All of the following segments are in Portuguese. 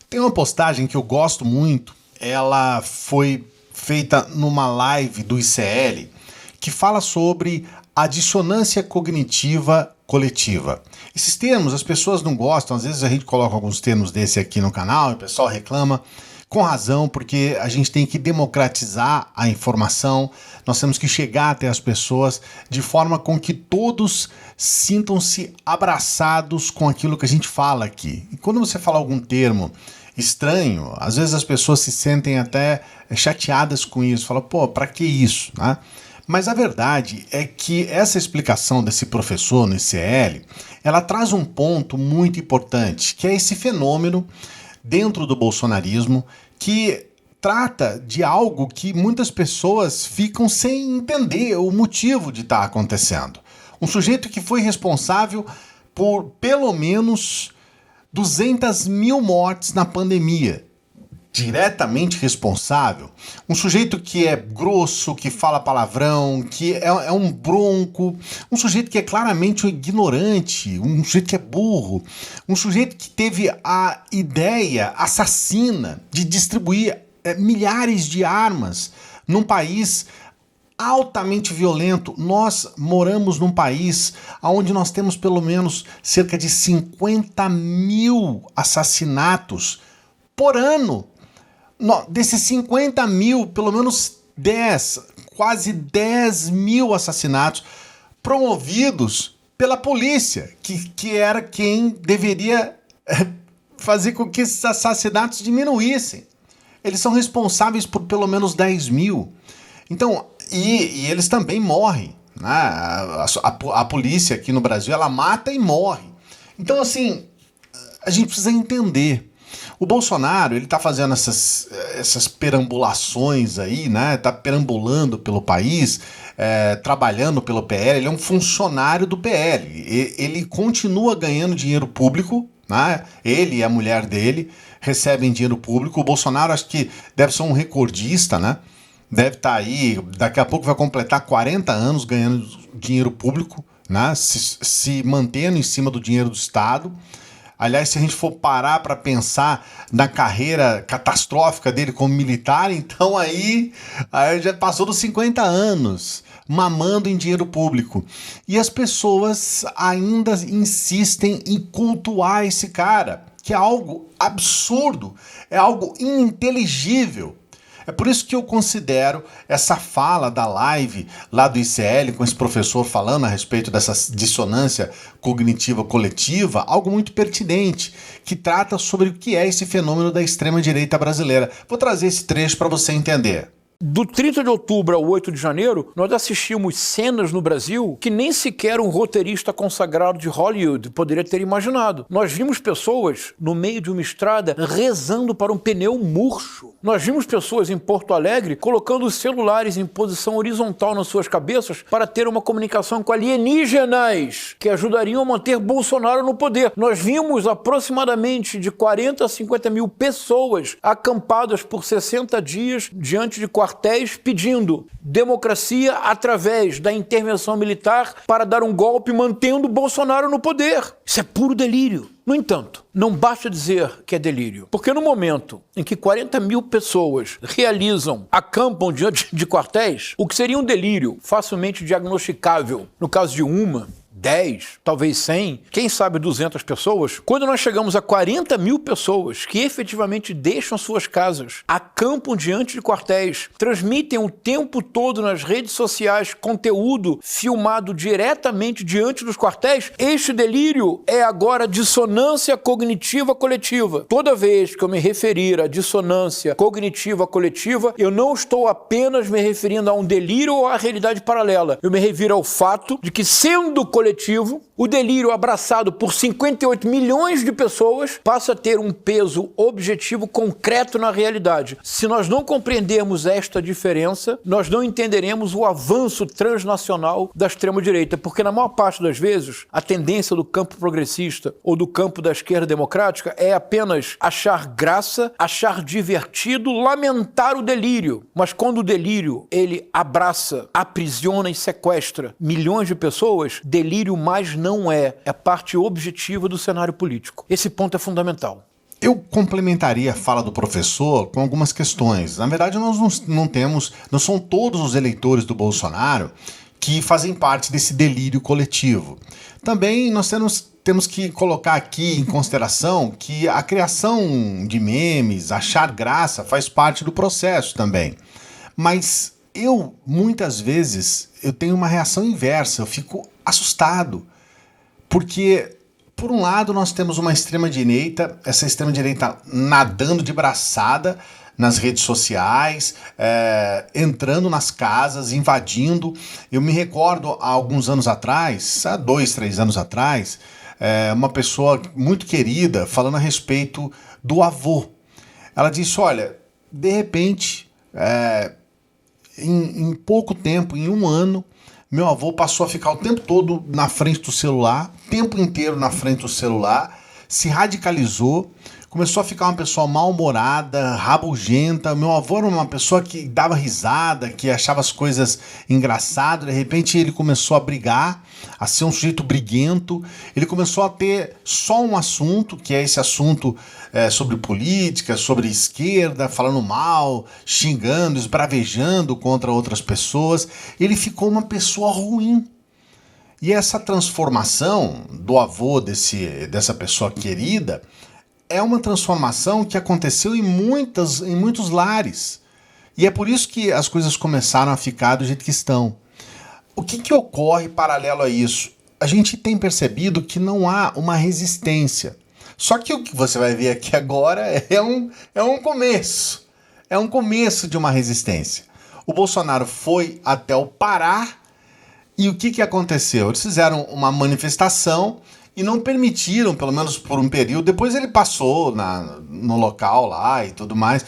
Tem uma postagem que eu gosto muito, ela foi feita numa live do ICL, que fala sobre a dissonância cognitiva coletiva. Esses termos as pessoas não gostam, às vezes a gente coloca alguns termos desse aqui no canal e o pessoal reclama, com razão, porque a gente tem que democratizar a informação, nós temos que chegar até as pessoas de forma com que todos sintam-se abraçados com aquilo que a gente fala aqui. E quando você fala algum termo estranho, às vezes as pessoas se sentem até chateadas com isso, falam, pô, pra que isso, né? Mas a verdade é que essa explicação desse professor no ICL, ela traz um ponto muito importante, que é esse fenômeno dentro do bolsonarismo que trata de algo que muitas pessoas ficam sem entender o motivo de estar acontecendo. Um sujeito que foi responsável por pelo menos 200 mil mortes na pandemia. Diretamente responsável, um sujeito que é grosso, que fala palavrão, que é um bronco, um sujeito que é claramente um ignorante, um sujeito que é burro, um sujeito que teve a ideia assassina de distribuir milhares de armas num país altamente violento. Nós moramos num país onde nós temos pelo menos cerca de 50 mil assassinatos por ano. Desses 50 mil, pelo menos 10, quase 10 mil assassinatos promovidos pela polícia, que era quem deveria fazer com que esses assassinatos diminuíssem. Eles são responsáveis por pelo menos 10 mil. Então, e eles também morrem, né? A polícia aqui no Brasil, ela mata e morre. Então, assim, a gente precisa entender. O Bolsonaro, ele tá fazendo essas perambulações aí, né? Tá perambulando pelo país, trabalhando pelo PL, ele é um funcionário do PL. Ele continua ganhando dinheiro público, né? Ele e a mulher dele recebem dinheiro público. O Bolsonaro acho que deve ser um recordista, né? Deve estar aí, daqui a pouco vai completar 40 anos ganhando dinheiro público, né? Se mantendo em cima do dinheiro do Estado. Aliás, se a gente for parar para pensar na carreira catastrófica dele como militar, então aí já passou dos 50 anos mamando em dinheiro público. E as pessoas ainda insistem em cultuar esse cara, que é algo absurdo, é algo ininteligível. É por isso que eu considero essa fala da live lá do ICL, com esse professor falando a respeito dessa dissonância cognitiva coletiva, algo muito pertinente, que trata sobre o que é esse fenômeno da extrema-direita brasileira. Vou trazer esse trecho para você entender. Do 30 de outubro ao 8 de janeiro, nós assistimos cenas no Brasil que nem sequer um roteirista consagrado de Hollywood poderia ter imaginado. Nós vimos pessoas no meio de uma estrada rezando para um pneu murcho. Nós vimos pessoas em Porto Alegre colocando os celulares em posição horizontal nas suas cabeças para ter uma comunicação com alienígenas que ajudariam a manter Bolsonaro no poder. Nós vimos aproximadamente de 40 a 50 mil pessoas acampadas por 60 dias diante de quartéis pedindo democracia através da intervenção militar para dar um golpe mantendo Bolsonaro no poder. Isso é puro delírio. No entanto, não basta dizer que é delírio, porque no momento em que 40 mil pessoas acampam diante de quartéis, o que seria um delírio facilmente diagnosticável, no caso de 10, talvez 100, quem sabe 200 pessoas, quando nós chegamos a 40 mil pessoas que efetivamente deixam suas casas, acampam diante de quartéis, transmitem o tempo todo nas redes sociais conteúdo filmado diretamente diante dos quartéis, este delírio é agora dissonância cognitiva coletiva. Toda vez que eu me referir à dissonância cognitiva coletiva, eu não estou apenas me referindo a um delírio ou à realidade paralela. Eu me refiro ao fato de que, sendo coletivo, o delírio abraçado por 58 milhões de pessoas passa a ter um peso objetivo concreto na realidade. Se nós não compreendermos esta diferença, nós não entenderemos o avanço transnacional da extrema-direita, porque na maior parte das vezes a tendência do campo progressista ou do campo da esquerda democrática é apenas achar graça, achar divertido, lamentar o delírio. Mas quando o delírio ele abraça, aprisiona e sequestra milhões de pessoas, delírio mais não é parte objetiva do cenário político. Esse ponto é fundamental. Eu complementaria a fala do professor com algumas questões. Na verdade, nós não são todos os eleitores do Bolsonaro que fazem parte desse delírio coletivo. Também nós temos que colocar aqui em consideração que a criação de memes, achar graça, faz parte do processo também. Mas muitas vezes, eu tenho uma reação inversa, eu fico assustado, porque por um lado, nós temos uma extrema-direita, essa extrema-direita nadando de braçada nas redes sociais, entrando nas casas, invadindo. Eu me recordo, há alguns anos atrás, há 2, 3 anos atrás, uma pessoa muito querida falando a respeito do avô. Ela disse, olha, de repente, em pouco tempo, em um ano, meu avô passou a ficar o tempo todo na frente do celular, o tempo inteiro na frente do celular, se radicalizou, começou a ficar uma pessoa mal-humorada, rabugenta. Meu avô era uma pessoa que dava risada, que achava as coisas engraçadas. De repente ele começou a brigar, a ser um sujeito briguento. Ele começou a ter só um assunto, que é esse assunto sobre política, sobre esquerda, falando mal, xingando, esbravejando contra outras pessoas. Ele ficou uma pessoa ruim. E essa transformação do avô dessa pessoa querida é uma transformação que aconteceu em muitos lares. E é por isso que as coisas começaram a ficar do jeito que estão. O que ocorre paralelo a isso? A gente tem percebido que não há uma resistência. Só que o que você vai ver aqui agora é um começo. É um começo de uma resistência. O Bolsonaro foi até o Pará e o que aconteceu? Eles fizeram uma manifestação e não permitiram, pelo menos por um período, depois ele passou no local lá e tudo mais,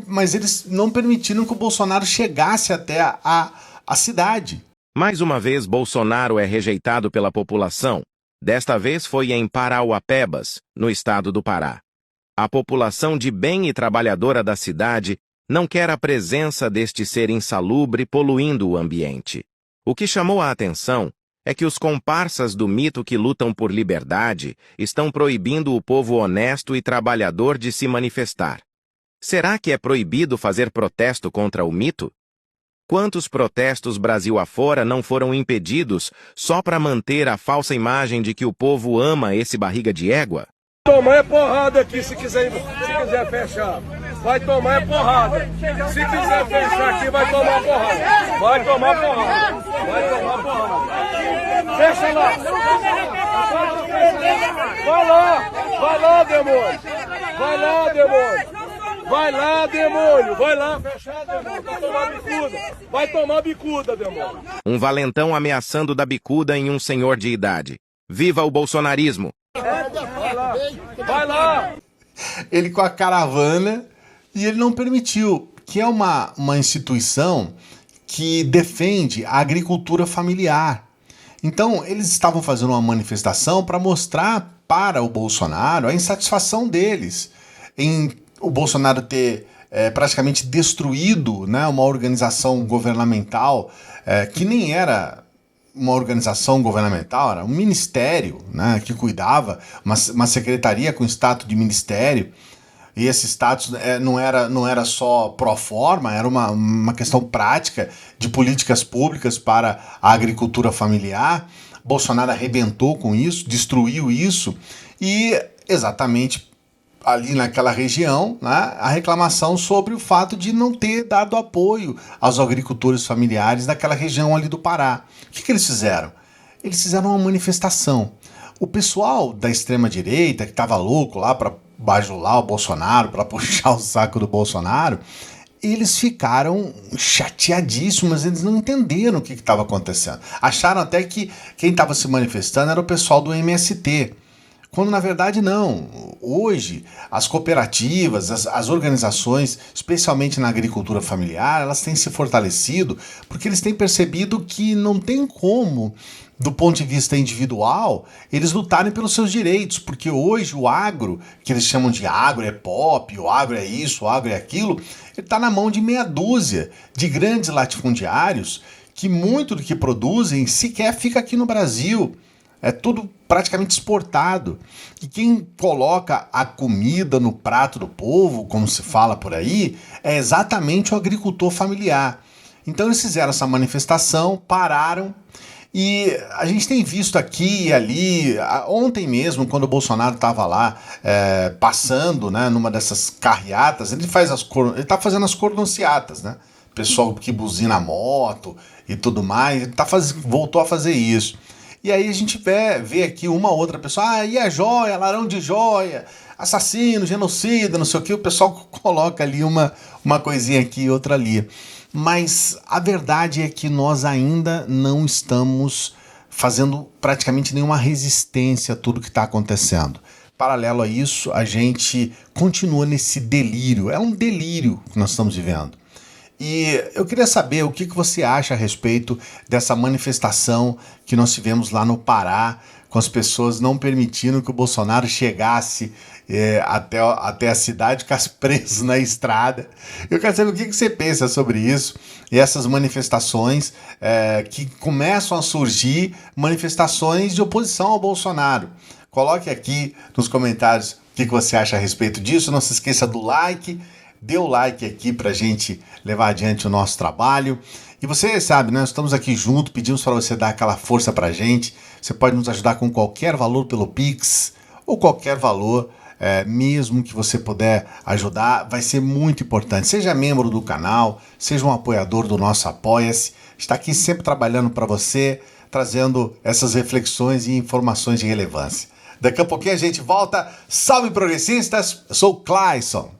mas eles não permitiram que o Bolsonaro chegasse até a cidade. Mais uma vez, Bolsonaro é rejeitado pela população. Desta vez foi em Parauapebas, no estado do Pará. A população de bem e trabalhadora da cidade não quer a presença deste ser insalubre poluindo o ambiente. O que chamou a atenção é que os comparsas do mito que lutam por liberdade estão proibindo o povo honesto e trabalhador de se manifestar. Será que é proibido fazer protesto contra o mito? Quantos protestos Brasil afora não foram impedidos só para manter a falsa imagem de que o povo ama esse barriga de égua? Tomar é porrada aqui se quiser fechar. Vai tomar é porrada. Se quiser fechar aqui, vai tomar porrada. Vai tomar porrada. Vai tomar porrada. Fecha lá. Vai lá, demônio. Vai lá, demônio. Vai lá, demônio. Vai lá, fechar, demônio. Vai tomar bicuda. Vai tomar bicuda, demônio. Um valentão ameaçando da bicuda em um senhor de idade. Viva o bolsonarismo! Vai lá! Ele com a caravana e ele não permitiu, que é uma instituição que defende a agricultura familiar. Então, eles estavam fazendo uma manifestação para mostrar para o Bolsonaro a insatisfação deles em o Bolsonaro ter praticamente destruído, né, uma organização governamental que nem era uma organização governamental, era um ministério, né, que cuidava, uma secretaria com status de ministério, e esse status não era só pro forma, era uma questão prática de políticas públicas para a agricultura familiar. Bolsonaro arrebentou com isso, destruiu isso, e exatamente ali naquela região, né, a reclamação sobre o fato de não ter dado apoio aos agricultores familiares daquela região ali do Pará. O que eles fizeram? Eles fizeram uma manifestação. O pessoal da extrema-direita, que estava louco lá para bajular o Bolsonaro, para puxar o saco do Bolsonaro, eles ficaram chateadíssimos, eles não entenderam o que estava acontecendo. Acharam até que quem estava se manifestando era o pessoal do MST. Quando na verdade não. Hoje as cooperativas, as organizações, especialmente na agricultura familiar, elas têm se fortalecido porque eles têm percebido que não tem como, do ponto de vista individual, eles lutarem pelos seus direitos, porque hoje o agro, que eles chamam de agro é pop, o agro é isso, o agro é aquilo, ele está na mão de meia dúzia de grandes latifundiários que muito do que produzem sequer fica aqui no Brasil. É tudo praticamente exportado. E quem coloca a comida no prato do povo, como se fala por aí, é exatamente o agricultor familiar. Então eles fizeram essa manifestação, pararam, e a gente tem visto aqui e ali, ontem mesmo, quando o Bolsonaro estava lá passando, né, numa dessas carreatas, ele está fazendo as cordonceatas, né? Pessoal que buzina a moto e tudo mais, ele voltou a fazer isso. E aí a gente vê aqui uma outra pessoa, e a joia, ladrão de joia, assassino, genocida, não sei o que, o pessoal coloca ali uma coisinha aqui e outra ali. Mas a verdade é que nós ainda não estamos fazendo praticamente nenhuma resistência a tudo que está acontecendo. Paralelo a isso, a gente continua nesse delírio, é um delírio que nós estamos vivendo. E eu queria saber o que você acha a respeito dessa manifestação que nós tivemos lá no Pará, com as pessoas não permitindo que o Bolsonaro chegasse até a cidade, ficasse preso na estrada. Eu quero saber o que você pensa sobre isso e essas manifestações que começam a surgir, manifestações de oposição ao Bolsonaro. Coloque aqui nos comentários o que você acha a respeito disso. Não se esqueça do like. Dê o like aqui pra gente levar adiante o nosso trabalho. E você sabe, nós estamos aqui juntos, pedimos para você dar aquela força pra gente. Você pode nos ajudar com qualquer valor pelo Pix, ou qualquer valor, mesmo que você puder ajudar, vai ser muito importante. Seja membro do canal, seja um apoiador do nosso Apoia-se. Está aqui sempre trabalhando para você, trazendo essas reflexões e informações de relevância. Daqui a pouquinho a gente volta. Salve, progressistas! Eu sou o Clayson.